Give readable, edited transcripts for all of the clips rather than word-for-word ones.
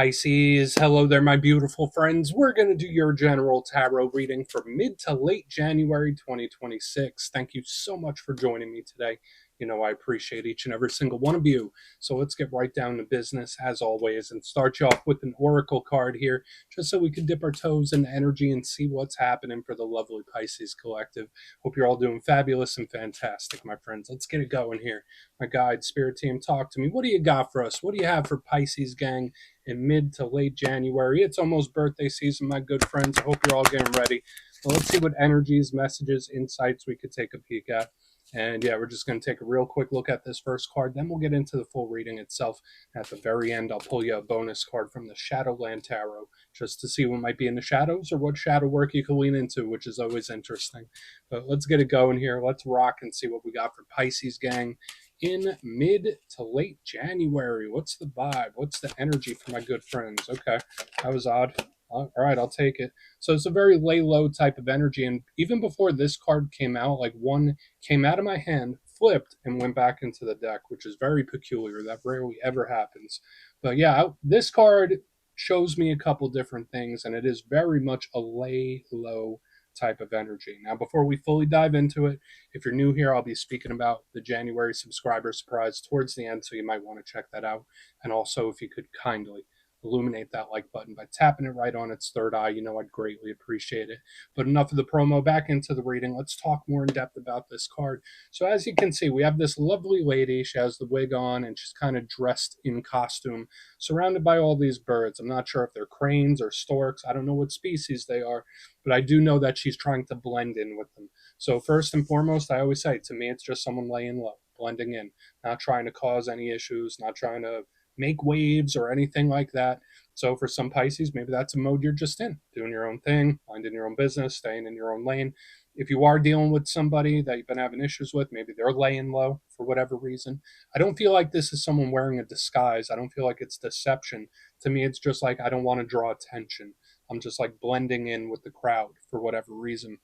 Pisces, hello there, my beautiful friends. We're going to do your general tarot reading for mid to late January 2026. Thank you so much for joining me today. You know, I appreciate each and every single one of you. So let's get right down to business, as always, and start you off with an oracle card here, just so we can dip our toes in energy and see what's happening for the lovely Pisces collective. Hope you're all doing fabulous and fantastic, my friends. Let's get it going here. My guide, spirit team, talk to me. What do you got for us? What do you have for Pisces, gang? In mid to late January. It's almost birthday season, my good friends. I hope you're all getting ready. Well, let's see what energies, messages, insights we could take a peek at. And yeah, we're just going to take a real quick look at this first card. Then we'll get into the full reading itself. At the very end, I'll pull you a bonus card from the Shadowland Tarot just to see what might be in the shadows or what shadow work you can lean into, which is always interesting. But let's get it going here. Let's rock and see what we got for Pisces, gang. In mid to late January. What's the vibe? What's the energy for my good friends? Okay, that was odd. All right, I'll take it. So it's a very lay low type of energy. And even before this card came out, like one came out of my hand, flipped, and went back into the deck, which is very peculiar. That rarely ever happens. But yeah, this card shows me a couple different things, and it is very much a lay low type of energy. Now, before we fully dive into it, if you're new here, I'll be speaking about the January subscriber surprise towards the end, so you might want to check that out. And also, if you could kindly illuminate that like button by tapping it right on its third eye, you know I'd greatly appreciate it. But enough of the promo, back into the reading. Let's talk more in depth about this card. So as you can see, we have this lovely lady. She has the wig on and she's kind of dressed in costume, surrounded by all these birds. I'm not sure if they're cranes or storks. I don't know what species they are, but I do know that she's trying to blend in with them. So first and foremost, I always say, to me, it's just someone laying low, blending in, not trying to cause any issues, not trying to make waves or anything like that. So for some Pisces, maybe that's a mode you're just in, doing your own thing, minding your own business, staying in your own lane. If you are dealing with somebody that you've been having issues with, maybe they're laying low for whatever reason. I don't feel like this is someone wearing a disguise. I don't feel like it's deception. To me, it's just like, I don't want to draw attention. I'm just like blending in with the crowd for whatever reason.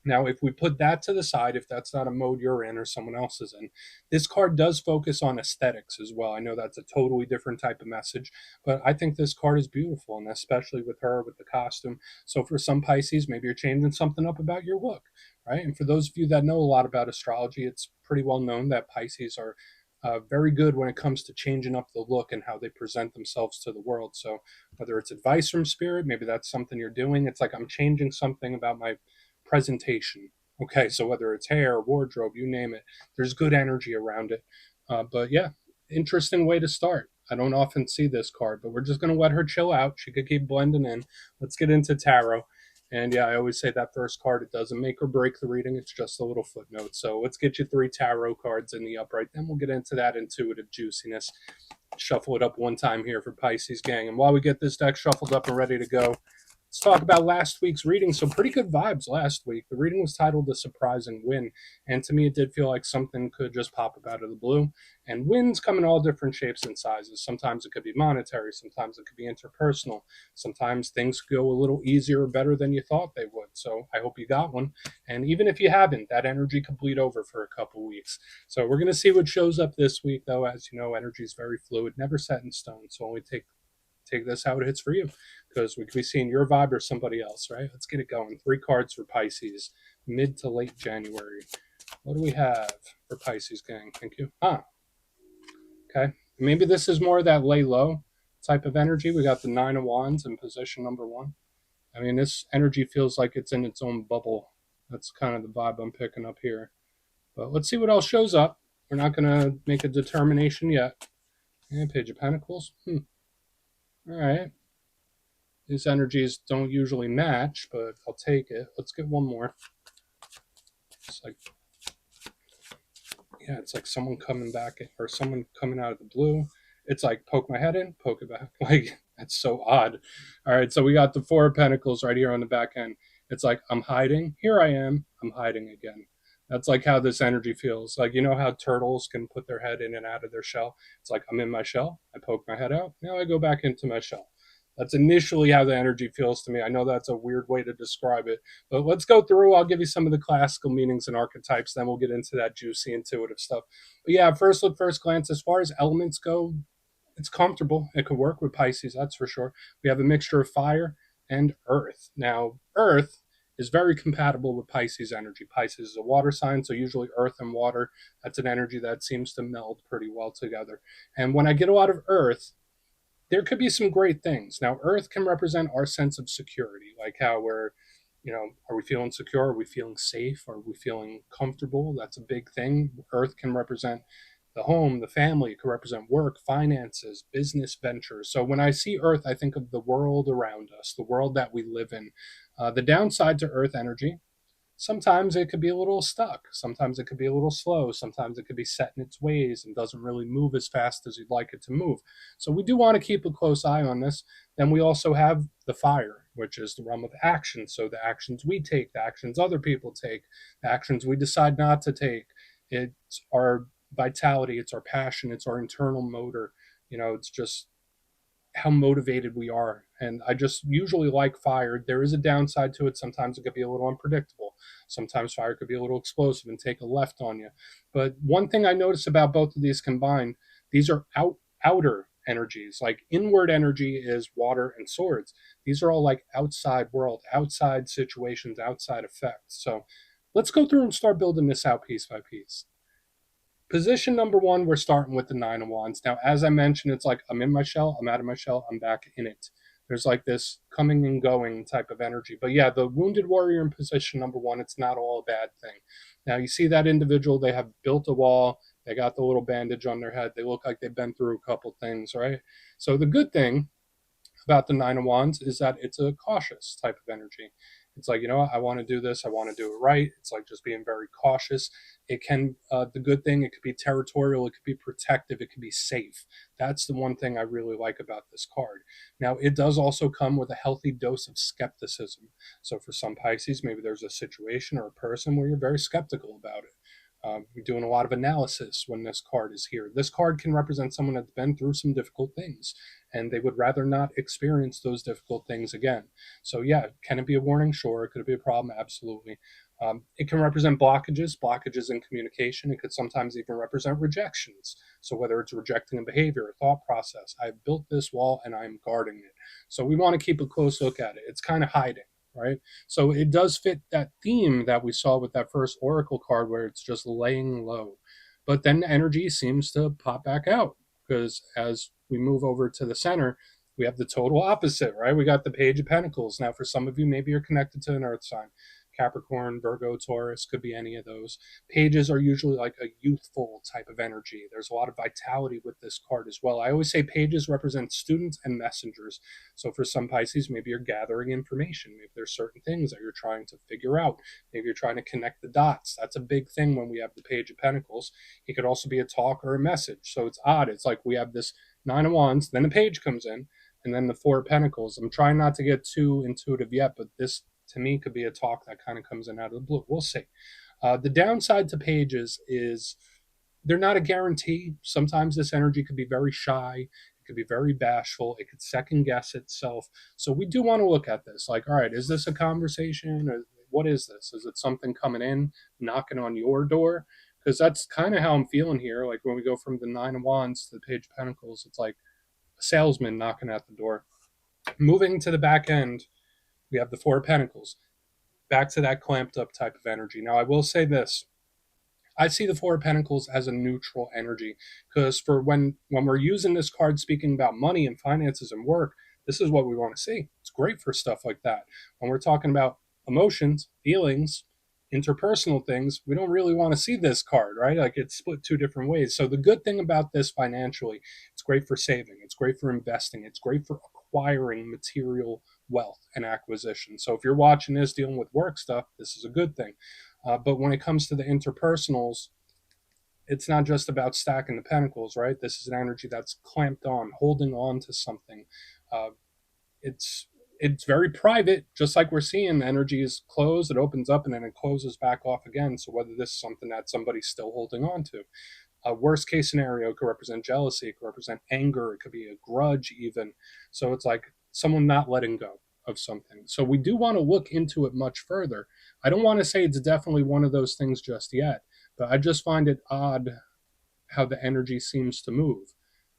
Now, if we put that to the side, if that's not a mode you're in or someone else is in, this card does focus on aesthetics as well. I know that's a totally different type of message, but I think this card is beautiful, and especially with her, with the costume. So for some Pisces, maybe you're changing something up about your look, right? And for those of you that know a lot about astrology, it's pretty well known that Pisces are very good when it comes to changing up the look and how they present themselves to the world. So whether it's advice from spirit, maybe that's something you're doing. It's like, I'm changing something about my presentation. Okay, so whether it's hair, wardrobe, you name it, there's good energy around it. But yeah, interesting way to start. I don't often see this card, but we're just going to let her chill out. She could keep blending in. Let's get into tarot. And yeah, I always say that first card, it doesn't make or break the reading. It's just a little footnote. So let's get you 3 tarot cards in the upright. Then we'll get into that intuitive juiciness. Shuffle it up one time here for Pisces, gang. And while we get this deck shuffled up and ready to go, let's talk about last week's reading. So pretty good vibes last week. The reading was titled "A Surprising Win," and to me it did feel like something could just pop up out of the blue. And wins come in all different shapes and sizes. Sometimes it could be monetary, sometimes it could be interpersonal, sometimes things go a little easier or better than you thought they would. So I hope you got one. And even if you haven't, that energy could bleed over for a couple weeks. So we're going to see what shows up this week, though. As you know, energy is very fluid, never set in stone. So only take this how it hits for you, because we could be seeing your vibe or somebody else, right? Let's get it going. 3 cards for Pisces, mid to late January. What do we have for Pisces, gang? Thank you. Okay. Maybe this is more of that lay low type of energy. We got the 9 of Wands in position number 1. I mean, this energy feels like it's in its own bubble. That's kind of the vibe I'm picking up here. But let's see what else shows up. We're not going to make a determination yet. And Page of Pentacles. All right. These energies don't usually match, but I'll take it. Let's get one more. It's like, yeah, it's like someone coming back or someone coming out of the blue. It's like, poke my head in, poke it back. Like, that's so odd. All right, so we got the 4 of Pentacles right here on the back end. It's like, I'm hiding. Here I am. I'm hiding again. That's like how this energy feels. Like, you know how turtles can put their head in and out of their shell? It's like, I'm in my shell. I poke my head out. Now I go back into my shell. That's initially how the energy feels to me. I know that's a weird way to describe it, but let's go through. I'll give you some of the classical meanings and archetypes, then we'll get into that juicy intuitive stuff. But yeah, first look, first glance, as far as elements go, It's comfortable. It could work with Pisces, that's for sure. We have a mixture of fire and earth. Now, earth is very compatible with Pisces energy. Pisces is a water sign, so usually earth and water, that's an energy that seems to meld pretty well together. And when I get a lot of earth, there could be some great things. Now, earth can represent our sense of security, like how we're, are we feeling secure? Are we feeling safe? Are we feeling comfortable? That's a big thing. Earth can represent the home, the family. It can represent work, finances, business ventures. So when I see earth, I think of the world around us, the world that we live in. The downside to earth energy, sometimes it could be a little stuck. Sometimes it could be a little slow. Sometimes it could be set in its ways and doesn't really move as fast as you'd like it to move. So we do want to keep a close eye on this. Then we also have the fire, which is the realm of action. So the actions we take, the actions other people take, the actions we decide not to take. It's our vitality, it's our passion, it's our internal motor. It's just how motivated we are. And I just usually like fire. There is a downside to it. Sometimes it could be a little unpredictable. Sometimes fire could be a little explosive and take a left on you. But one thing I notice about both of these combined, these are outer energies. Like inward energy is water and swords. These are all like outside world, outside situations, outside effects. So let's go through and start building this out piece by piece. Position number one, we're starting with the Nine of Wands. Now, as I mentioned, it's like I'm in my shell, I'm out of my shell, I'm back in it. There's like this coming and going type of energy. But yeah, the wounded warrior in position number one, it's not all a bad thing. Now, you see that individual, they have built a wall, they got the little bandage on their head, they look like they've been through a couple things, right? So the good thing about the Nine of Wands is that it's a cautious type of energy. It's like, I want to do this, I want to do it right. It's like just being very cautious. It can, the good thing, it could be territorial, it could be protective, it could be safe. That's the one thing I really like about this card. Now, it does also come with a healthy dose of skepticism. So for some Pisces, maybe there's a situation or a person where you're very skeptical about it. You're doing a lot of analysis when this card is here. This card can represent someone that's been through some difficult things and they would rather not experience those difficult things again. So, yeah, can it be a warning? Sure. Could it be a problem? Absolutely. It can represent blockages in communication. It could sometimes even represent rejections. So, whether it's rejecting a behavior, a thought process, I've built this wall and I'm guarding it. So, we want to keep a close look at it. It's kind of hiding. Right. So it does fit that theme that we saw with that first Oracle card where it's just laying low. But then energy seems to pop back out because as we move over to the center, we have the total opposite, right? We got the Page of Pentacles. Now, for some of you, maybe you're connected to an earth sign. Capricorn, Virgo, Taurus, could be any of those. Pages are usually like a youthful type of energy. There's a lot of vitality with this card as well. I always say pages represent students and messengers. So for some Pisces, maybe you're gathering information. Maybe there's certain things that you're trying to figure out. Maybe you're trying to connect the dots. That's a big thing when we have the Page of Pentacles. It could also be a talk or a message. So it's odd. It's like we have this Nine of Wands, then a page comes in, and then the Four of Pentacles. I'm trying not to get too intuitive yet, but this to me could be a talk that kind of comes in out of the blue. We'll see. The downside to pages is they're not a guarantee. Sometimes this energy could be very shy. It could be very bashful. It could second guess itself. So we do want to look at this. Like, all right, is this a conversation? Or what is this? Is it something coming in, knocking on your door? Because that's kind of how I'm feeling here. Like when we go from the Nine of Wands to the Page of Pentacles, it's like a salesman knocking at the door. Moving to the back end, we have the Four of Pentacles. Back to that clamped up type of energy. Now, I will say this. I see the Four of Pentacles as a neutral energy because for when we're using this card speaking about money and finances and work, this is what we want to see. It's great for stuff like that. When we're talking about emotions, feelings, interpersonal things, we don't really want to see this card, right? Like it's split two different ways. So the good thing about this financially, it's great for saving, it's great for investing, it's great for acquiring material wealth and acquisition. So if you're watching this dealing with work stuff, this is a good thing. But when it comes to the interpersonals, it's not just about stacking the pentacles, right? This is an energy that's clamped on, holding on to something. Uh, it's it's very private, just like we're seeing. The energy is closed, it opens up, and then it closes back off again. So whether this is something that somebody's still holding on to, a worst case scenario could represent jealousy, it could represent anger, it could be a grudge even. So it's like someone not letting go of something. So we do want to look into it much further. I don't want to say it's definitely one of those things just yet, but I just find it odd how the energy seems to move.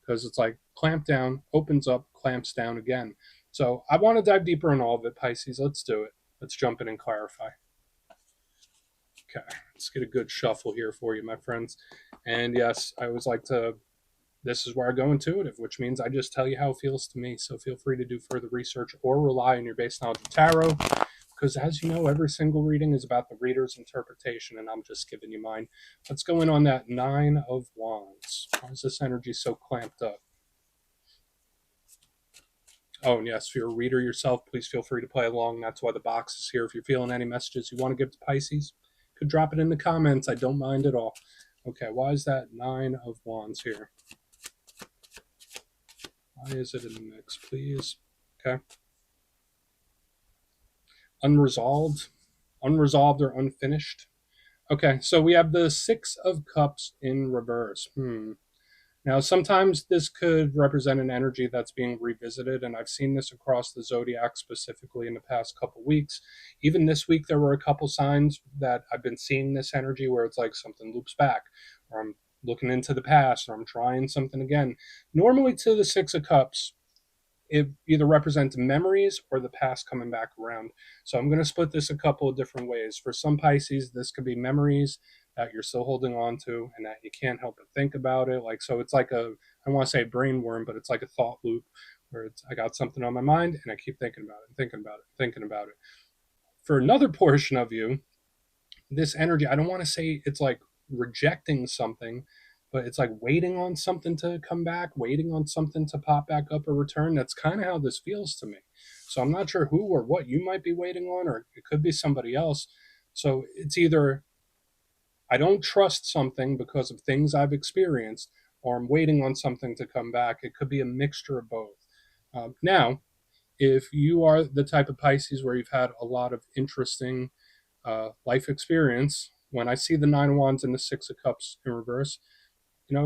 because it's like clamp down, opens up, clamps down again. So I want to dive deeper in all of it, Pisces. Let's do it. Let's jump in and clarify. Okay, let's get a good shuffle here for you, my friends. And yes, I always like to, this is where I go intuitive, which means I just tell you how it feels to me. So feel free to do further research or rely on your base knowledge of tarot, because as you know, every single reading is about the reader's interpretation, and I'm just giving you mine. Let's go in on that Nine of Wands. Why is this energy so clamped up? Oh, and yes, if you're a reader yourself, please feel free to play along. That's why the box is here. If you're feeling any messages you want to give to Pisces, could drop it in the comments. I don't mind at all. Okay, why is that Nine of Wands here? Why is it in the mix, please? Okay. Unresolved or unfinished. Okay, so we have the Six of Cups in reverse. Now, sometimes this could represent an energy that's being revisited, and I've seen this across the zodiac specifically in the past couple weeks. Even this week, there were a couple signs that I've been seeing this energy where it's like something loops back, or I'm looking into the past, or I'm trying something again. Normally, to the Six of Cups, it either represents memories or the past coming back around. So I'm going to split this a couple of different ways. For some Pisces, this could be memories that you're still holding on to and that you can't help but think about it. Like, so it's like a, I don't want to say brain worm, but it's like a thought loop where it's, I got something on my mind and I keep thinking about it, thinking about it, thinking about it. For another portion of you, this energy, I don't want to say it's like rejecting something, but it's like waiting on something to come back, waiting on something to pop back up or return. That's kind of how this feels to me. So I'm not sure who or what you might be waiting on, or it could be somebody else. So it's either I don't trust something because of things I've experienced, or I'm waiting on something to come back. It could be a mixture of both. Now, if you are the type of Pisces where you've had a lot of interesting life experience, when I see the Nine of Wands and the Six of Cups in reverse,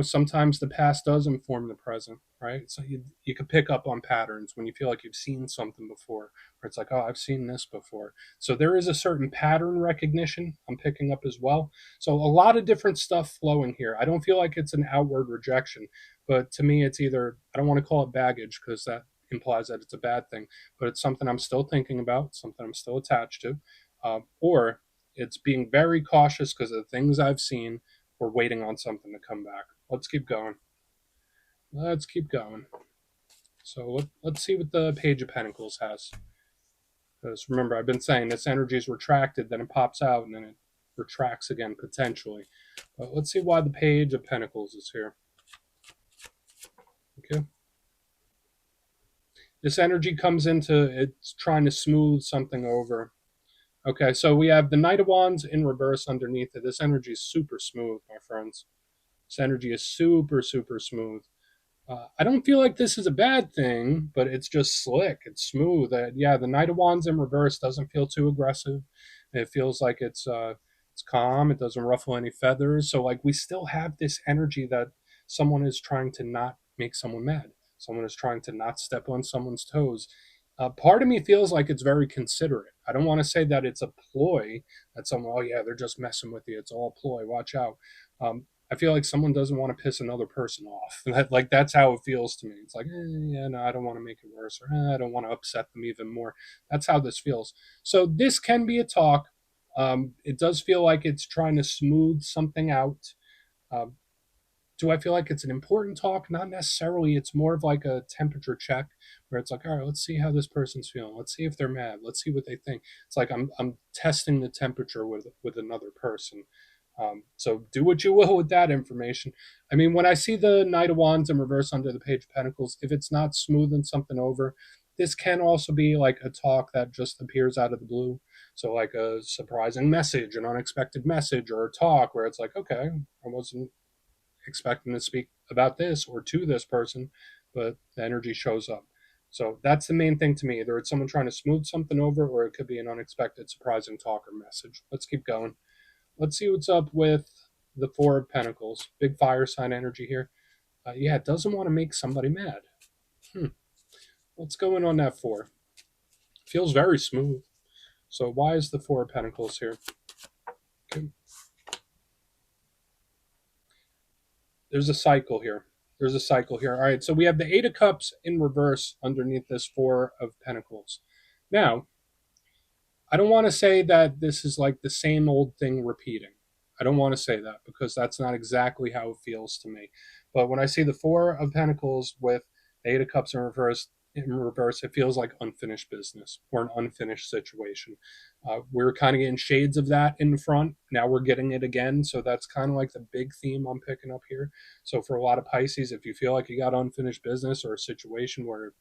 sometimes the past does inform the present, right? So you can pick up on patterns when you feel like you've seen something before, or it's like, oh, I've seen this before. So there is a certain pattern recognition I'm picking up as well. So a lot of different stuff flowing here. I don't feel like it's an outward rejection, but to me, it's either, I don't want to call it baggage because that implies that it's a bad thing, but it's something I'm still thinking about, something I'm still attached to, or it's being very cautious because of the things I've seen. We're waiting on something to come back. Let's keep going. Let's keep going. So let's see what the Page of Pentacles has. Because remember, I've been saying this energy is retracted, then it pops out, and then it retracts again, potentially. But let's see why the Page of Pentacles is here. Okay. This energy comes into, it's trying to smooth something over. Okay, so we have the Knight of Wands in reverse underneath it. This energy is super smooth, my friends. This energy is super, super smooth. I don't feel like this is a bad thing, but it's just slick. It's smooth. Yeah, the Knight of Wands in reverse doesn't feel too aggressive. It feels like it's calm. It doesn't ruffle any feathers. So like we still have this energy that someone is trying to not make someone mad. Someone is trying to not step on someone's toes. Part of me feels like it's very considerate. I don't want to say that it's a ploy, that someone, oh yeah, they're just messing with you. It's all ploy. Watch out. I feel like someone doesn't want to piss another person off. Like that's how it feels to me. It's like, yeah, no, I don't want to make it worse, or I don't want to upset them even more. That's how this feels. So this can be a talk. It does feel like it's trying to smooth something out. Um, do I feel like it's an important talk? Not necessarily. It's more of like a temperature check where it's like, all right, let's see how this person's feeling. Let's see if they're mad. Let's see what they think. It's like I'm testing the temperature with another person. So do what you will with that information. I mean, when I see the Knight of Wands in reverse under the Page of Pentacles, if it's not smoothing something over, this can also be like a talk that just appears out of the blue. So like a surprising message, an unexpected message, or a talk where it's like, okay, I wasn't expecting to speak about this or to this person, but the energy shows up. So that's the main thing to me. Either it's someone trying to smooth something over, or it could be an unexpected, surprising talk or message. Let's keep going. Let's see what's up with the Four of Pentacles. Big fire sign energy here. Yeah, it doesn't want to make somebody mad. What's going on that four? Feels very smooth. So why is the Four of Pentacles here? Okay. There's a cycle here. There's a cycle here. All right, so we have the Eight of Cups in reverse underneath this Four of Pentacles. Now, I don't want to say that this is like the same old thing repeating. I don't want to say that because that's not exactly how it feels to me. But when I see the Four of Pentacles with the Eight of Cups in reverse, it feels like unfinished business or an unfinished situation. We're kind of getting shades of that in front. Now we're getting it again. So that's kind of like the big theme I'm picking up here. So for a lot of Pisces, if you feel like you got unfinished business or a situation where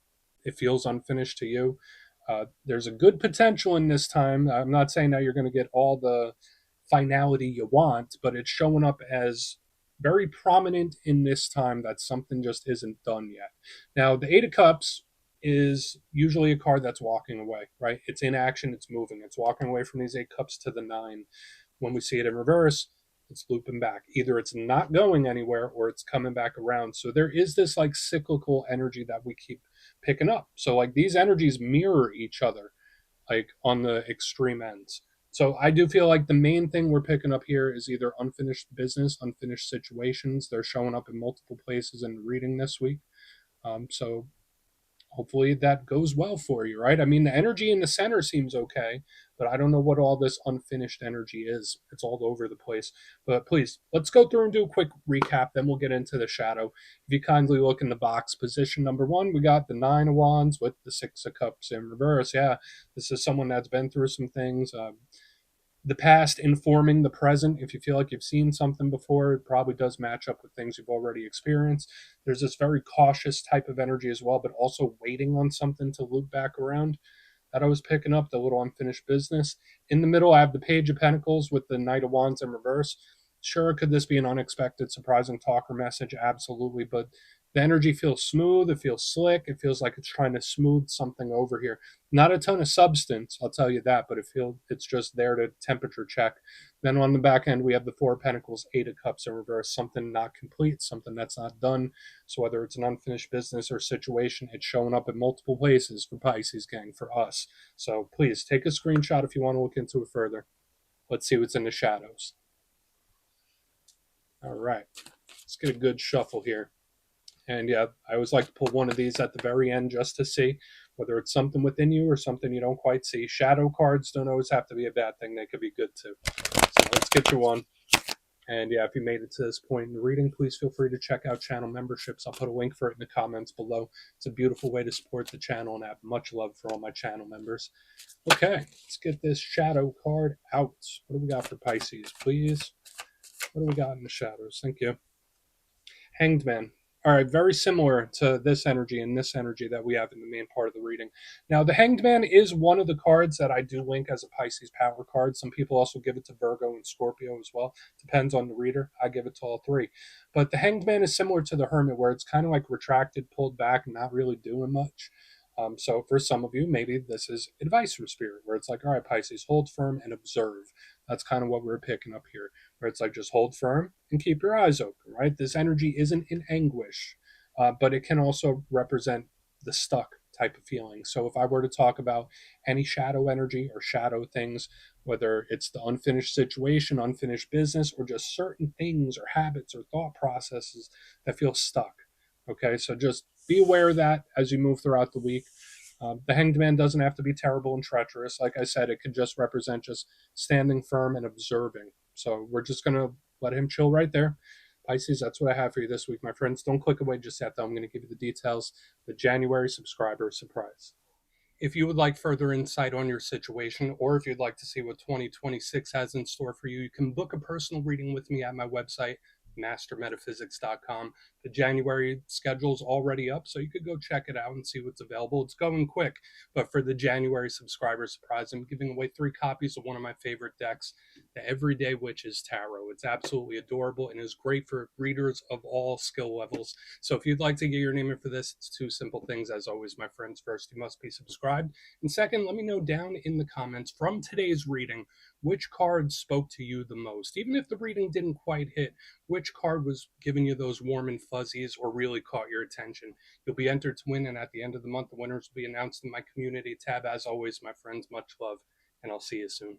it feels unfinished to you, there's a good potential in this time. I'm not saying that you're going to get all the finality you want, but it's showing up as very prominent in this time that something just isn't done yet. Now, the Eight of Cups is usually a card that's walking away, right? It's in action, it's moving, it's walking away from these Eight Cups to the Nine. When we see it in reverse, it's looping back. Either it's not going anywhere or it's coming back around. So there is this like cyclical energy that we keep picking up. So like these energies mirror each other, like on the extreme ends. So I do feel like the main thing we're picking up here is either unfinished business, unfinished situations. They're showing up in multiple places in the reading this week. So hopefully that goes well for you, right? I mean, the energy in the center seems okay, but I don't know what all this unfinished energy is. It's all over the place. But please, let's go through and do a quick recap, then we'll get into the shadow. If you kindly look in the box, position number one, we got the Nine of Wands with the Six of Cups in reverse. Yeah, this is someone that's been through some things. The past informing the present. If you feel like you've seen something before, it probably does match up with things you've already experienced. There's this very cautious type of energy as well, but also waiting on something to loop back around that I was picking up, the little unfinished business. In the middle, I have the Page of Pentacles with the Knight of Wands in reverse. Sure, could this be an unexpected, surprising talk or message? Absolutely, but the energy feels smooth, it feels slick, it feels like it's trying to smooth something over here. Not a ton of substance, I'll tell you that, but it's just there to temperature check. Then on the back end, we have the Four of Pentacles, Eight of Cups in reverse, something not complete, something that's not done. So whether it's an unfinished business or situation, it's showing up in multiple places for Pisces gang, for us. So please take a screenshot if you want to look into it further. Let's see what's in the shadows. All right, let's get a good shuffle here. And yeah, I always like to pull one of these at the very end just to see whether it's something within you or something you don't quite see. Shadow cards don't always have to be a bad thing. They could be good too. So let's get you one. And yeah, if you made it to this point in the reading, please feel free to check out channel memberships. I'll put a link for it in the comments below. It's a beautiful way to support the channel, and I have much love for all my channel members. Okay, let's get this shadow card out. What do we got for Pisces, please? What do we got in the shadows? Thank you. Hanged Man. All right, very similar to this energy and this energy that we have in the main part of the reading. Now, the Hanged Man is one of the cards that I do link as a Pisces power card. Some people also give it to Virgo and Scorpio as well. Depends on the reader. I give it to all three. But the Hanged Man is similar to the Hermit, where it's kind of like retracted, pulled back, and not really doing much. So for some of you, maybe this is advice from Spirit, where it's like, all right, Pisces, hold firm and observe. That's kind of what we're picking up here, where it's like just hold firm and keep your eyes open, right? This energy isn't in anguish, but it can also represent the stuck type of feeling. So if I were to talk about any shadow energy or shadow things, whether it's the unfinished situation, unfinished business, or just certain things or habits or thought processes that feel stuck. Okay, so just be aware of that as you move throughout the week. The Hanged Man doesn't have to be terrible and treacherous. Like I said, it could just represent just standing firm and observing. So we're just going to let him chill right there. Pisces, that's what I have for you this week, my friends. Don't click away just yet, though. I'm going to give you the details. The January subscriber surprise. If you would like further insight on your situation, or if you'd like to see what 2026 has in store for you, you can book a personal reading with me at my website, mastermetaphysics.com. The January schedule's already up, so you could go check it out and see what's available. It's going quick, but for the January subscriber surprise, I'm giving away 3 copies of one of my favorite decks, the Everyday Witches Tarot. It's absolutely adorable and is great for readers of all skill levels. So if you'd like to get your name in for this, it's 2 simple things, as always, my friends. First, you must be subscribed. And second, let me know down in the comments from today's reading which card spoke to you the most. Even if the reading didn't quite hit, which card was giving you those warm and fuzzies or really caught your attention. You'll be entered to win, and at the end of the month, the winners will be announced in my community tab. As always, my friends, much love, and I'll see you soon.